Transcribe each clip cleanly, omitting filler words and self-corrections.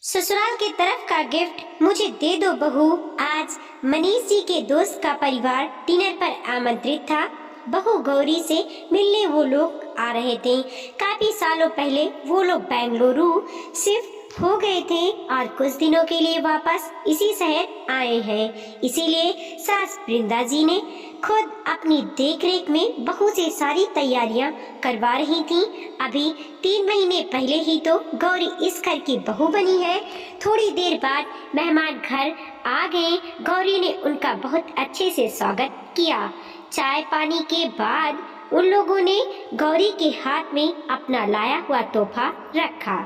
ससुराल की तरफ का गिफ्ट मुझे दे दो बहू। आज मनीष जी के दोस्त का परिवार डिनर पर आमंत्रित था। बहू गौरी से मिलने वो लोग आ रहे थे। काफी सालों पहले वो लोग बेंगलुरु शिफ्ट हो गए थे और कुछ दिनों के लिए वापस इसी शहर आए हैं। इसीलिए सास वृंदा जी ने खुद अपनी देखरेख में बहू से सारी तैयारियां करवा रही थीं। अभी 3 महीने पहले ही तो गौरी इस घर की बहू बनी है। थोड़ी देर बाद मेहमान घर आ गए। गौरी ने उनका बहुत अच्छे से स्वागत किया। चाय पानी के बाद उन लोगों ने गौरी के हाथ में अपना लाया हुआ तोहफा रखा।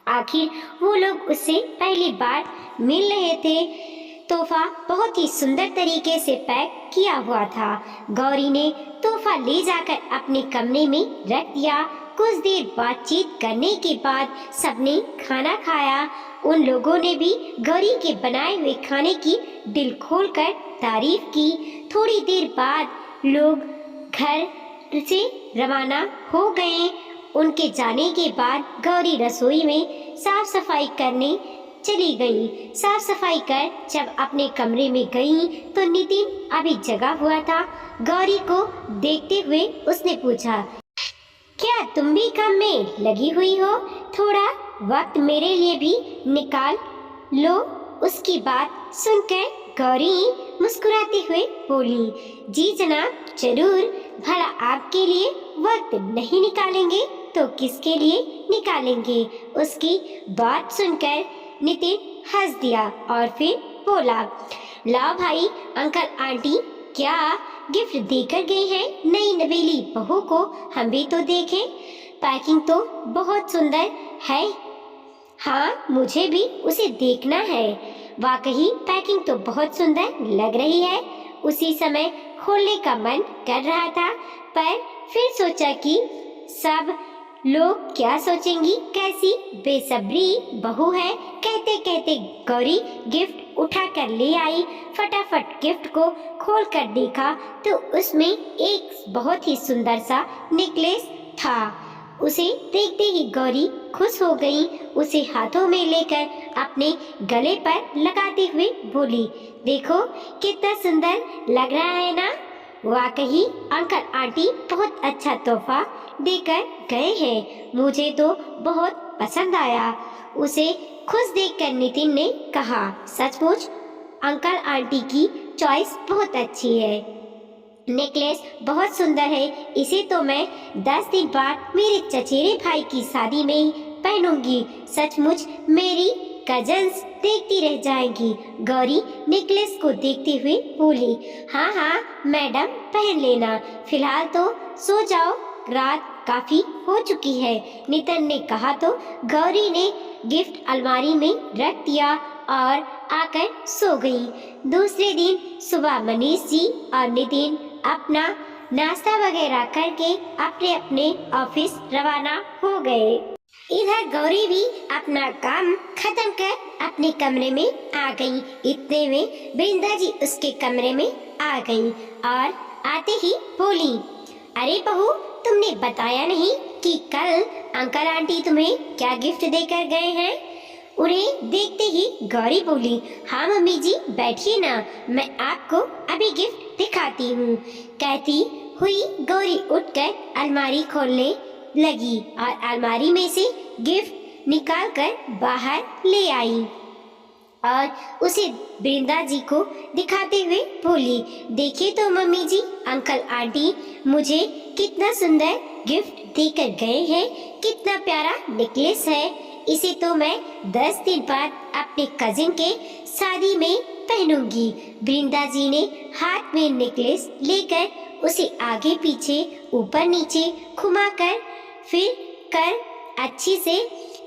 आखिर वो लोग उससे पहली बार मिल रहे थे। तोहफा बहुत ही सुंदर तरीके से पैक किया हुआ था। गौरी ने तोहफा ले जाकर अपने कमरे में रख दिया। कुछ देर बातचीत करने के बाद सबने खाना खाया। उन लोगों ने भी गौरी के बनाए हुए खाने की दिल खोलकर तारीफ की। थोड़ी देर बाद लोग घर से रवाना हो गए। उनके जाने के बाद गौरी रसोई में साफ सफाई करने चली गई। साफ सफाई कर जब अपने कमरे में गई तो नितिन अभी जगा हुआ था। गौरी को देखते हुए उसने पूछा, क्या तुम भी काम में लगी हुई हो? थोड़ा वक्त मेरे लिए भी निकाल लो। उसकी बात सुनकर गौरी मुस्कुराते हुए बोली, जी जनाब, जरूर। भला आपके लिए वक्त नहीं निकालेंगे तो किसके लिए निकालेंगे? उसकी बात सुनकर नितिन हंस दिया और फिर बोला, लाओ भाई, अंकल आंटी क्या गिफ्ट देकर गए हैं नई नवेली बहू को, हम भी तो देखें। पैकिंग तो बहुत सुंदर है। हाँ, मुझे भी उसे देखना है। वाकई पैकिंग तो बहुत सुंदर लग रही है। उसी समय खोलने का मन कर रहा था, पर फिर सोचा कि सब लोग क्या सोचेंगी, कैसी बेसब्री बहू है। कहते कहते गौरी गिफ्ट उठा कर ले आई। फटाफट गिफ्ट को खोल कर देखा तो उसमें एक बहुत ही सुंदर सा नेकलेस था। उसे देखते ही गौरी खुश हो गई। उसे हाथों में लेकर अपने गले पर लगाते हुए बोली, देखो कितना सुंदर लग रहा है ना? वाकई अंकल आंटी बहुत अच्छा तोहफा देकर गए हैं। मुझे तो बहुत पसंद आया। उसे खुश देखकर नितिन ने कहा, सचमुच अंकल आंटी की चॉइस बहुत अच्छी है। नेकलेस बहुत सुंदर है। इसे तो मैं 10 दिन बाद मेरे चचेरे भाई की शादी में ही पहनूंगी। सचमुच मेरी कजन्स देखती रह जाएंगी। गौरी नेकलेस को देखते हुए बोली, हाँ हाँ मैडम, पहन लेना। फिलहाल तो सो जाओ, रात काफी हो चुकी है। नितिन ने कहा तो गौरी ने गिफ्ट अलमारी में रख दिया और आकर सो गई। दूसरे दिन सुबह मनीष जी और नितिन अपना नाश्ता वगैरह करके अपने अपने ऑफिस रवाना हो गए। इधर गौरी भी अपना काम खत्म कर अपने कमरे में आ गई। इतने में वृंदा जी उसके कमरे में आ गई और आते ही बोली, अरे बहू, तुमने बताया नहीं कि कल अंकल आंटी तुम्हें क्या गिफ्ट देकर गए हैं? उन्हें देखते ही गौरी बोली, हाँ मम्मी जी, बैठिए ना, मैं आपको अभी गिफ्ट दिखाती हूँ। कहती हुई गौरी उठकर अलमारी खोलने लगी और अलमारी में से गिफ्ट निकालकर बाहर ले आई और उसे वृंदा जी को दिखाते हुए बोली, देखिए तो मम्मी जी, अंकल आंटी मुझे कितना सुंदर गिफ्ट देकर गए हैं। कितना प्यारा नेकलेस है। इसे तो मैं 10 दिन बाद अपने कजिन के शादी में पहनूंगी। वृंदा जी ने हाथ में नेकलेस लेकर उसे आगे पीछे ऊपर नीचे घुमाकर फिर कर अच्छी से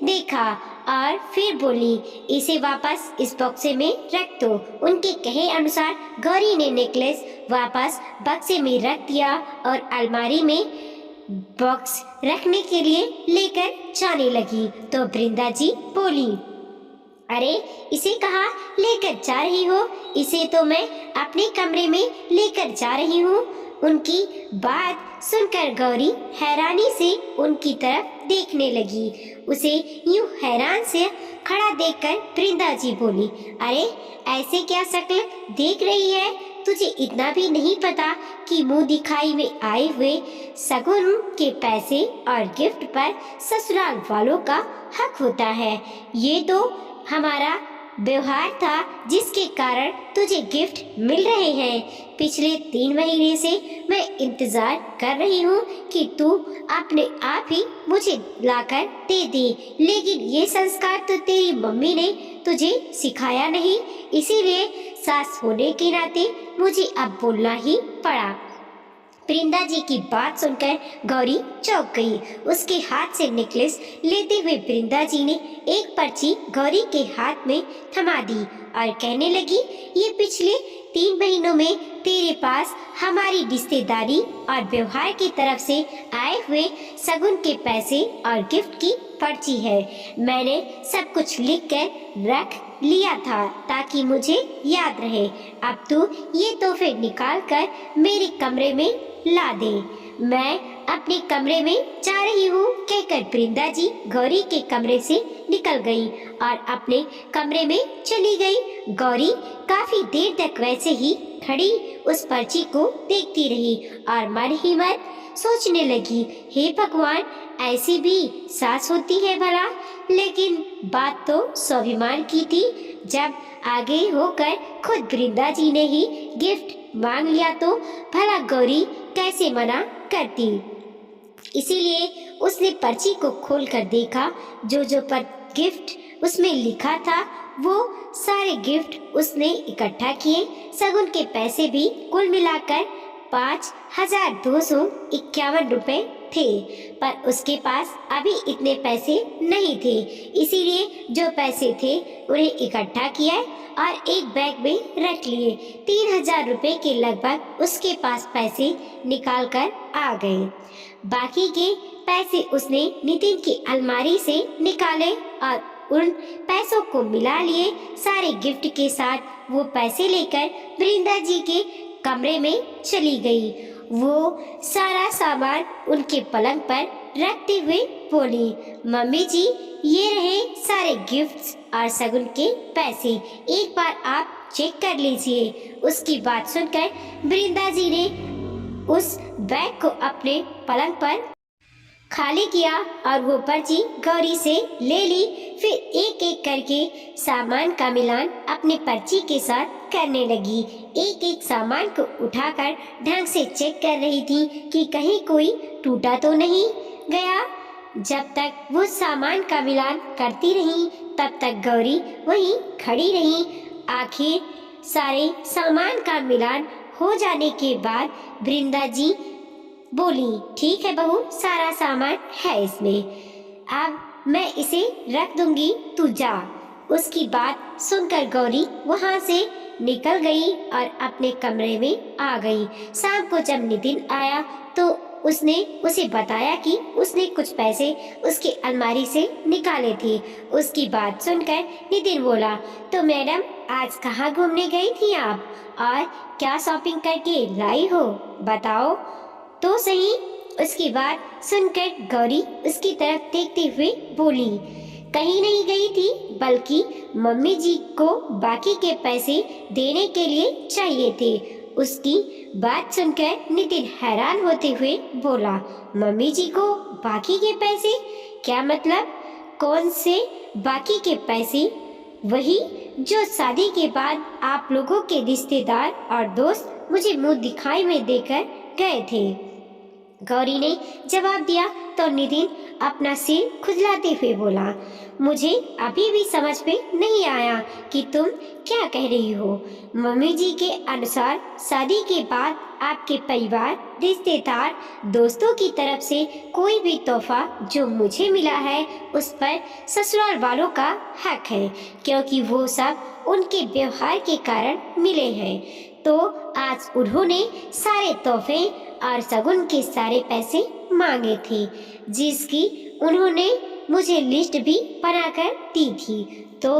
देखा और फिर बोली, इसे वापस इस बक्से में रख दो। उनके कहे अनुसार गौरी ने नेकलेस वापस बक्से में रख दिया और अलमारी में बॉक्स रखने के लिए लेकर जाने लगी तो वृंदा जी बोली, अरे इसे कहाँ लेकर जा रही हो? इसे तो मैं अपने कमरे में लेकर जा रही हूँ। उनकी बात सुनकर गौरी हैरानी से उनकी तरफ देखने लगी। उसे यूं हैरान से खड़ा देखकर वृंदा जी बोली, अरे ऐसे क्या शक्ल देख रही है? तुझे इतना भी नहीं पता कि मुंह दिखाई में आए हुए शगुन के पैसे और गिफ्ट पर ससुराल वालों का हक होता है। ये तो हमारा व्यवहार था जिसके कारण तुझे गिफ्ट मिल रहे हैं। पिछले 3 महीने से मैं इंतजार कर रही हूँ कि तू अपने आप ही मुझे लाकर दे दे, लेकिन ये संस्कार तो तेरी मम्मी ने तुझे सिखाया नहीं, इसीलिए सास होने के नाते मुझे अब बोलना ही पड़ा। वृंदा जी की बात सुनकर गौरी चौंक गई। उसके हाथ से नेकलेस लेते हुए वृंदा जी ने एक पर्ची गौरी के हाथ में थमा दी और कहने लगी, ये पिछले 3 महीनों में तेरे पास हमारी रिश्तेदारी और व्यवहार की तरफ से आए हुए शगुन के पैसे और गिफ्ट की पर्ची है। मैंने सब कुछ लिख कर रख लिया था ताकि मुझे याद रहे। अब तू ये तोहफे निकाल कर मेरे कमरे में ला दे। मैं अपने कमरे में जा रही हूँ, कहकर वृंदा जी गौरी के कमरे से निकल गई और अपने कमरे में चली गई। गौरी काफी देर तक वैसे ही खड़ी उस पर्ची को देखती रही और मन ही मन सोचने लगी, हे भगवान, ऐसी भी सास होती है भला? लेकिन बात तो स्वाभिमान की थी। जब आगे होकर खुद वृंदा जी ने ही गिफ्ट मांग लिया तो भला गौरी कैसे मना करती। इसीलिए उसने पर्ची को खोलकर देखा। जो पर गिफ्ट उसमें लिखा था वो सारे गिफ्ट उसने इकट्ठा किए। शगुन के पैसे भी कुल मिलाकर 5,251 रुपए थे, पर उसके पास अभी इतने पैसे नहीं थे। इसीलिए जो पैसे थे उन्हें इकट्ठा किया और एक बैग में रख लिए। 3,000 रुपए के लगभग उसके पास पैसे निकाल कर आ गए। बाकी के पैसे उसने नितिन की अलमारी से निकाले और उन पैसों को मिला लिए। सारे गिफ्ट के साथ वो पैसे लेकर वृंदा जी के कमरे में चली गई। वो सारा सामान उनके पलंग पर रखते हुए बोली, मम्मी जी, ये रहे सारे गिफ्ट्स और शगुन के पैसे, एक बार आप चेक कर लीजिए। उसकी बात सुनकर वृंदा जी ने उस बैग को अपने पलंग पर खाली किया और वो पर्ची गौरी से ले ली। फिर एक एक करके सामान का मिलान अपने पर्ची के साथ करने लगी। एक एक सामान को उठाकर ढंग से चेक कर रही थी कि कहीं कोई टूटा तो नहीं गया। जब तक वो सामान का मिलान करती रही तब तक गौरी वहीं खड़ी रही। आखिर सारे सामान का मिलान हो जाने के बाद वृंदा जी बोली, ठीक है बहू, सारा सामान है इसमें, अब मैं इसे रख दूंगी, तू जा। उसकी बात सुनकर गौरी वहां से निकल गई और अपने कमरे में आ गई। शाम को जब नितिन आया तो उसने उसे बताया कि उसने कुछ पैसे उसके अलमारी से निकाले थे। उसकी बात सुनकर नितिन बोला, तो मैडम आज कहाँ घूमने गई थी आप और क्या शॉपिंग करके लाई हो, बताओ तो सही। उसकी बात सुनकर गौरी उसकी तरफ देखते हुए बोली, कहीं नहीं गई थी, बल्कि मम्मी जी को बाकी के पैसे देने के लिए चाहिए थे। उसकी बात सुनकर नितिन हैरान होते हुए बोला, मम्मी जी को बाकी के पैसे? क्या मतलब? कौन से बाकी के पैसे? वही जो शादी के बाद आप लोगों के रिश्तेदार और दोस्त मुझे मुंह दिखाई में देकर गए थे। गौरी ने जवाब दिया तो नितिन अपना सिर खुजलाते हुए बोला, मुझे अभी भी समझ में नहीं आया कि तुम क्या कह रही हो। मम्मी जी के अनुसार शादी के बाद आपके परिवार, रिश्तेदार, दोस्तों की तरफ से कोई भी तोहफा जो मुझे मिला है उस पर ससुराल वालों का हक है, क्योंकि वो सब उनके व्यवहार के कारण मिले हैं। तो आज उन्होंने सारे तोहफे और शगुन के सारे पैसे मांगे थे, जिसकी उन्होंने मुझे लिस्ट भी बनाकर दी थी, तो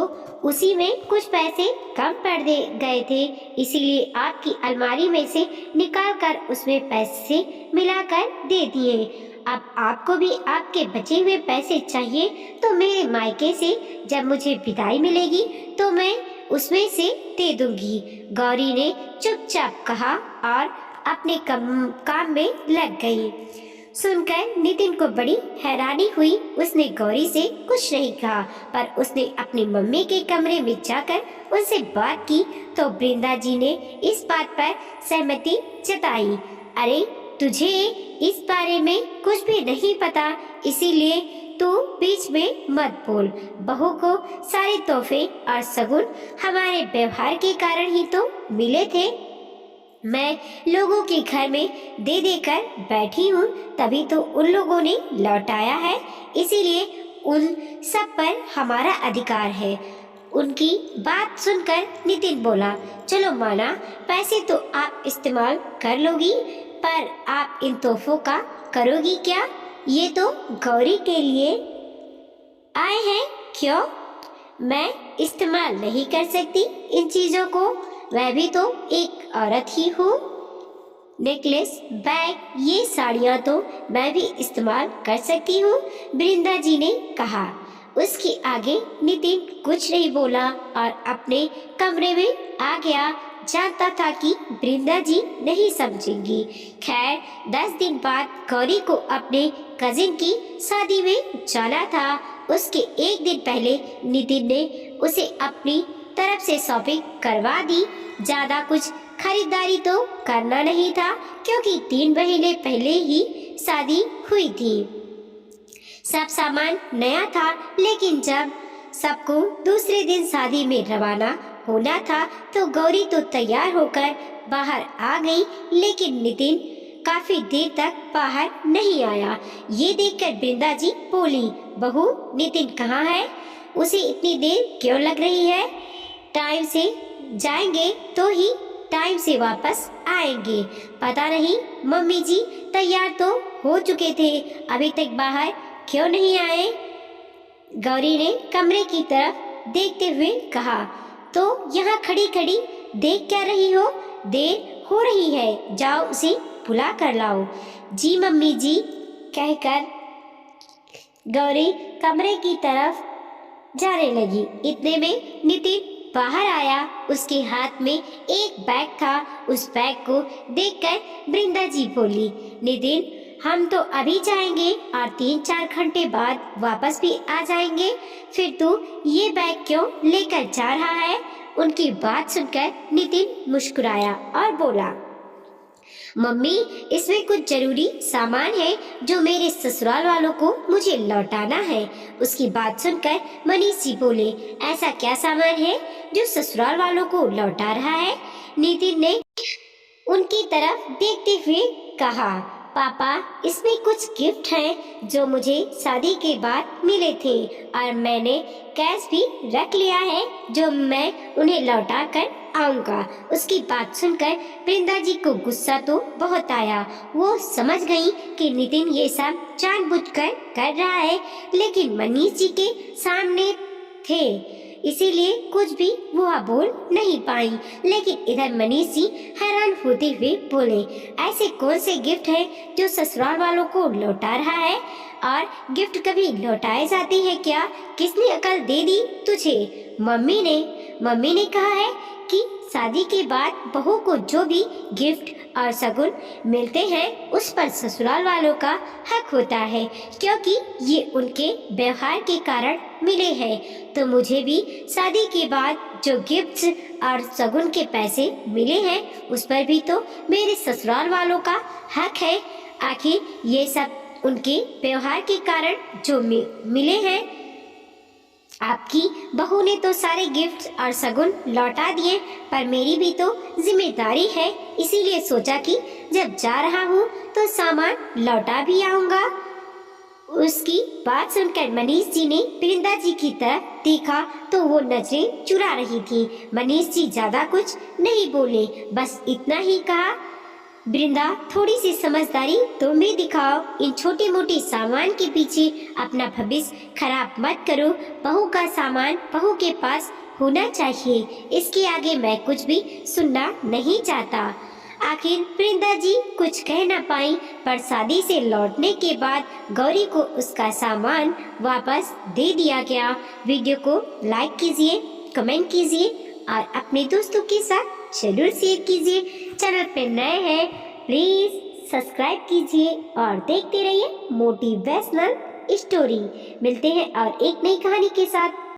उसी में कुछ पैसे कम पड़ गए थे, इसीलिए आपकी अलमारी में से निकालकर उसमें पैसे मिलाकर दे दिए। अब आपको भी आपके बचे हुए पैसे चाहिए तो मेरे मायके से जब मुझे विदाई मिलेगी तो मैं उसमें से दे दूंगी। गौरी ने चुपचाप कहा और अपने काम में लग गई। सुनकर नितिन को बड़ी हैरानी हुई। उसने गौरी से कुछ नहीं कहा, पर उसने अपनी मम्मी के कमरे में जाकर उनसे बात की तो वृंदा जी ने इस बात पर सहमति जताई। अरे तुझे इस बारे में कुछ भी नहीं पता, इसीलिए तू बीच में मत बोल। बहू को सारे तोहफे और सगुन हमारे व्यवहार के कारण ही तो मिले थे। मैं लोगों के घर में दे देकर बैठी हूँ, तभी तो उन लोगों ने लौटाया है, इसीलिए उन सब पर हमारा अधिकार है। उनकी बात सुनकर नितिन बोला, चलो माना, पैसे तो आप इस्तेमाल कर लोगी, पर आप इन तोहफों का करोगी क्या? ये तो गौरी के लिए आए हैं। क्यों? मैं इस्तेमाल नहीं कर सकती इन चीजों को? वह भी तो एक औरत ही हूँ। नेकलेस, बैग, ये साड़ियाँ तो मैं भी इस्तेमाल कर सकती हूँ, वृंदा जी ने कहा। उसके आगे नितिन कुछ नहीं बोला और अपने कमरे में आ गया। जानता था कि वृंदा जी नहीं समझेंगी। खैर 10 दिन बाद गौरी को अपने कजिन की शादी में जाना था। उसके एक दिन पहले नितिन ने उसे अपनी तरफ से शॉपिंग करवा दी। ज्यादा कुछ खरीदारी तो करना नहीं था, क्योंकि 3 महीने पहले ही शादी हुई थी। सब सामान नया था, लेकिन जब सबको दूसरे दिन शादी में रवाना होना था तो गौरी तो तैयार होकर बाहर आ गई, लेकिन नितिन काफी देर तक बाहर नहीं आया। ये देखकर वृंदा जी बोली, बहू नितिन कहाँ है? उसे इतनी देर क्यों लग रही है? टाइम से जाएंगे तो ही टाइम से वापस आएंगे। पता नहीं मम्मी जी तैयार तो हो चुके थे, अभी तक बाहर क्यों नहीं आए? गौरी ने कमरे की तरफ देखते हुए कहा। तो यहाँ खड़ी खड़ी देख क्या रही हो? देर हो रही है, जाओ उसे बुला कर लाओ। जी मम्मी जी, कहकर गौरी कमरे की तरफ जाने लगी। इतने में नितिन बाहर आया। उसके हाथ में एक बैग था। उस बैग को देखकर वृंदा जी बोली, नितिन हम तो अभी जाएंगे और 3-4 घंटे बाद वापस भी आ जाएंगे, फिर तू ये बैग क्यों लेकर जा रहा है? उनकी बात सुनकर नितिन मुस्कुराया और बोला, मम्मी इसमें कुछ जरूरी सामान है जो मेरे ससुराल वालों को मुझे लौटाना है। उसकी बात सुनकर मनीष जी बोले, ऐसा क्या सामान है जो ससुराल वालों को लौटा रहा है? नितिन ने उनकी तरफ देखते हुए कहा, पापा इसमें कुछ गिफ्ट हैं जो मुझे शादी के बाद मिले थे और मैंने कैश भी रख लिया है जो मैं उन्हें लौटा कर आऊंगा। उसकी बात सुनकर वृंदा जी को गुस्सा तो बहुत आया। वो समझ गई कि नितिन ये सब जानबूझकर कर रहा है, लेकिन मनीष जी के सामने थे, इसीलिए कुछ भी वो बोल नहीं पाई। लेकिन इधर मनीष जी हैरान होते हुए बोले, ऐसे कौन से गिफ्ट हैं जो ससुराल वालों को लौटा रहा है? और गिफ्ट कभी लौटाए जाते हैं क्या? किसने अकल दे दी तुझे? मम्मी ने कहा है कि शादी के बाद बहू को जो भी गिफ्ट और सगुन मिलते हैं उस पर ससुराल वालों का हक होता है, क्योंकि ये उनके व्यवहार के कारण मिले हैं। तो मुझे भी शादी के बाद जो गिफ्ट्स और सगुन के पैसे मिले हैं उस पर भी तो मेरे ससुराल वालों का हक है। आखिर ये सब उनके व्यवहार के कारण जो मिले हैं। आपकी बहू ने तो सारे गिफ्ट्स और सगुन लौटा दिए, पर मेरी भी तो जिम्मेदारी है, इसीलिए सोचा कि जब जा रहा हूँ तो सामान लौटा भी आऊँगा। उसकी बात सुनकर मनीष जी ने वृंदा जी की तरफ देखा तो वो नजरें चुरा रही थी। मनीष जी ज्यादा कुछ नहीं बोले, बस इतना ही कहा, वृंदा थोड़ी सी समझदारी तुम भी दिखाओ। इन छोटे मोटे सामान के पीछे अपना भविष्य खराब मत करो। बहू का सामान बहू के पास होना चाहिए। इसके आगे मैं कुछ भी सुनना नहीं चाहता। आखिर वृंदा जी कुछ कह ना पाई, पर शादी से लौटने के बाद गौरी को उसका सामान वापस दे दिया गया। वीडियो को लाइक कीजिए, कमेंट कीजिए और अपने दोस्तों के साथ जरूर शेयर कीजिए। चैनल पे नए हैं प्लीज सब्सक्राइब कीजिए और देखते रहिए मोटिवेशनल स्टोरी। मिलते हैं और एक नई कहानी के साथ।